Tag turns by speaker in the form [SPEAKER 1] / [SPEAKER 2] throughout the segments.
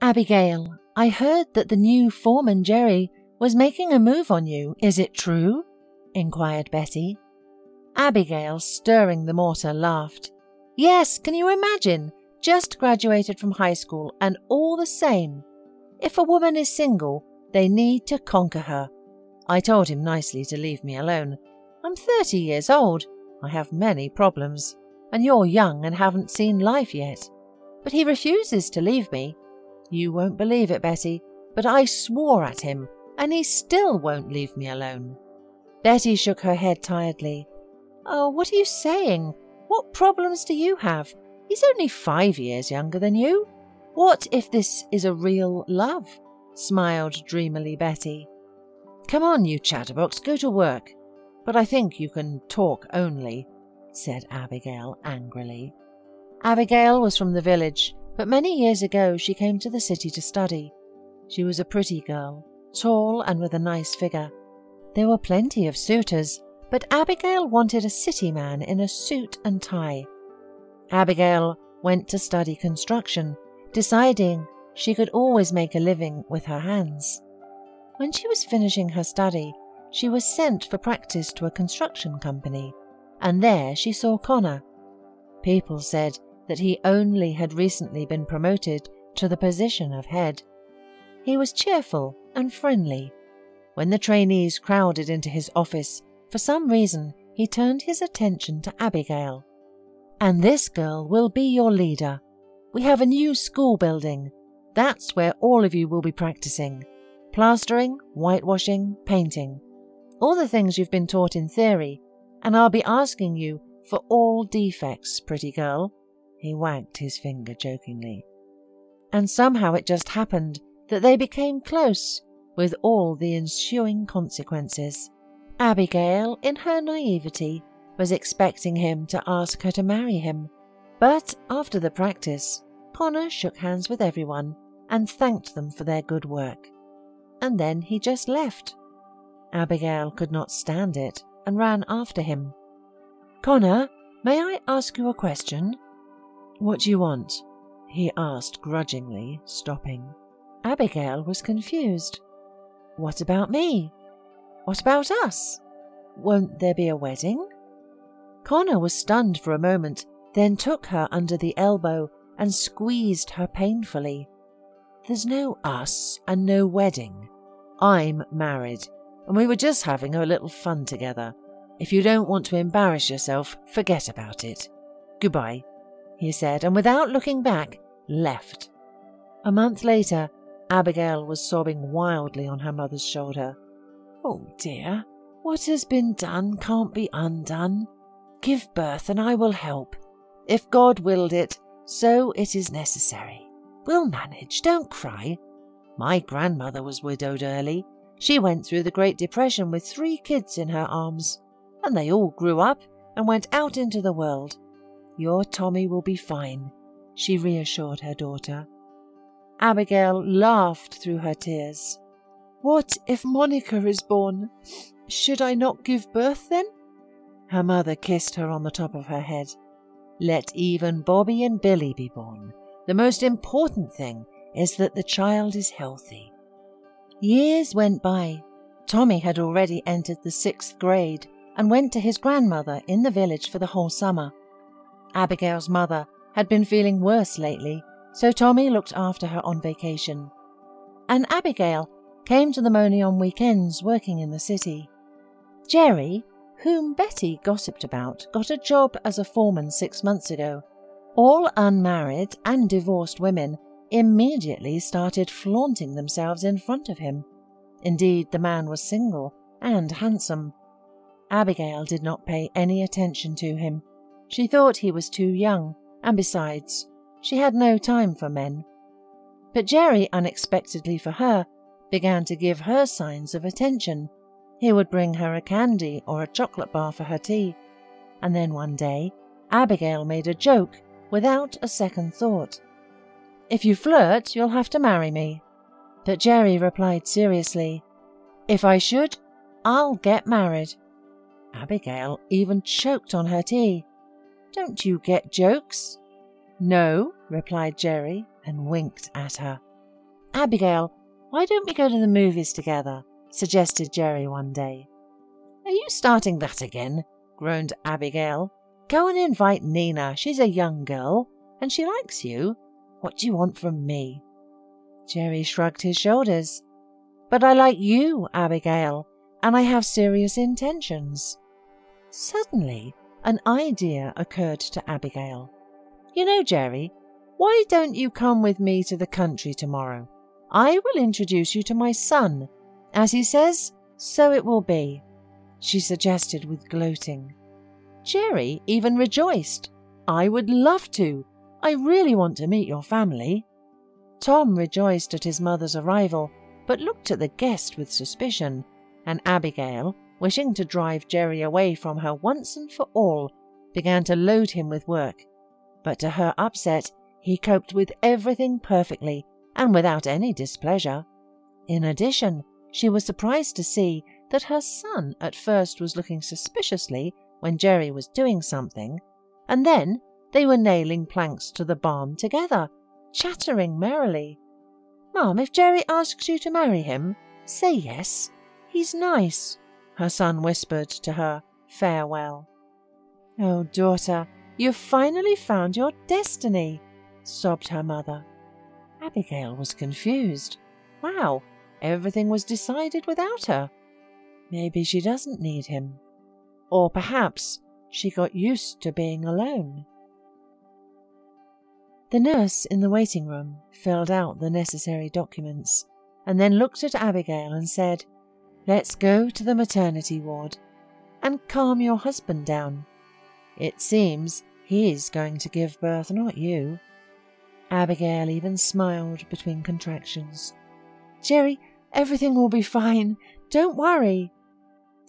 [SPEAKER 1] Abigail, I heard that the new foreman Jerry was making a move on you. Is it true? Inquired Betty. Abigail, stirring the mortar, laughed. Yes, can you imagine? Just graduated from high school and all the same. If a woman is single, they need to conquer her. I told him nicely to leave me alone. I'm 30 years old. I have many problems, and you're young and haven't seen life yet. But he refuses to leave me. You won't believe it, Betty, but I swore at him, and he still won't leave me alone. Betty shook her head tiredly. Oh, what are you saying? What problems do you have? He's only 5 years younger than you. What if this is a real love? Smiled dreamily Betty. Come on, you chatterbox, go to work. But I think you can talk only, said Abigail angrily. Abigail was from the village, but many years ago she came to the city to study. She was a pretty girl, tall and with a nice figure. There were plenty of suitors, but Abigail wanted a city man in a suit and tie. Abigail went to study construction, deciding she could always make a living with her hands. When she was finishing her study, she was sent for practice to a construction company, and there she saw Connor. People said that he only had recently been promoted to the position of head. He was cheerful and friendly. When the trainees crowded into his office, for some reason he turned his attention to Abigail. And this girl will be your leader. We have a new school building. That's where all of you will be practicing. Plastering, whitewashing, painting. All the things you've been taught in theory, and I'll be asking you for all defects, pretty girl. He wagged his finger jokingly. And somehow it just happened that they became close, with all the ensuing consequences. Abigail, in her naivety, was expecting him to ask her to marry him, but after the practice, Connor shook hands with everyone and thanked them for their good work. And then he just left. Abigail could not stand it and ran after him. Connor, may I ask you a question? What do you want? He asked grudgingly, stopping. Abigail was confused. What about me? What about us? Won't there be a wedding? Connor was stunned for a moment, then took her under the elbow and squeezed her painfully. There's no us and no wedding. I'm married, and we were just having a little fun together. If you don't want to embarrass yourself, forget about it. Goodbye, he said, and without looking back, left. A month later, Abigail was sobbing wildly on her mother's shoulder. Oh dear, what has been done can't be undone. Give birth and I will help. If God willed it, so it is necessary. We'll manage, don't cry. My grandmother was widowed early. She went through the Great Depression with 3 kids in her arms, and they all grew up and went out into the world. Your Tommy will be fine, she reassured her daughter. Abigail laughed through her tears. What if Monica is born? Should I not give birth then? Her mother kissed her on the top of her head. Let even Bobby and Billy be born. The most important thing is that the child is healthy. Years went by. Tommy had already entered the 6th grade and went to his grandmother in the village for the whole summer. Abigail's mother had been feeling worse lately, so Tommy looked after her on vacation. And Abigail came to the Moni on weekends working in the city. Jerry, whom Betty gossiped about, got a job as a foreman 6 months ago. All unmarried and divorced women immediately started flaunting themselves in front of him. Indeed, the man was single and handsome. Abigail did not pay any attention to him. She thought he was too young, and besides, she had no time for men. But Jerry, unexpectedly for her, began to give her signs of attention. He would bring her a candy or a chocolate bar for her tea. And then one day, Abigail made a joke without a second thought. If you flirt, you'll have to marry me. But Jerry replied seriously, If I should, I'll get married. Abigail even choked on her tea. Don't you get jokes? No, replied Jerry and winked at her. Abigail, why don't we go to the movies together? Suggested Jerry one day. Are you starting that again? Groaned Abigail. Go and invite Nina. She's a young girl, and she likes you. What do you want from me? Jerry shrugged his shoulders. But I like you, Abigail, and I have serious intentions. Suddenly, an idea occurred to Abigail. You know, Jerry, why don't you come with me to the country tomorrow? I will introduce you to my son. As he says, so it will be, she suggested with gloating. Jerry even rejoiced. I would love to. I really want to meet your family. Tom rejoiced at his mother's arrival, but looked at the guest with suspicion, and Abigail, wishing to drive Jerry away from her once and for all, began to load him with work. But to her upset, he coped with everything perfectly and without any displeasure. In addition, she was surprised to see that her son at first was looking suspiciously when Jerry was doing something, and then they were nailing planks to the barn together, chattering merrily. Mum, if Jerry asks you to marry him, say yes. He's nice, her son whispered to her farewell. Oh, daughter, you've finally found your destiny, sobbed her mother. Abigail was confused. Wow, everything was decided without her. Maybe she doesn't need him. Or perhaps she got used to being alone. The nurse in the waiting room filled out the necessary documents and then looked at Abigail and said, Let's go to the maternity ward and calm your husband down. It seems he's going to give birth, not you. Abigail even smiled between contractions. Jerry, everything will be fine. Don't worry.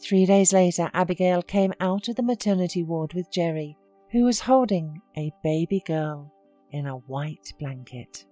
[SPEAKER 1] 3 days later, Abigail came out of the maternity ward with Jerry, who was holding a baby girl in a white blanket.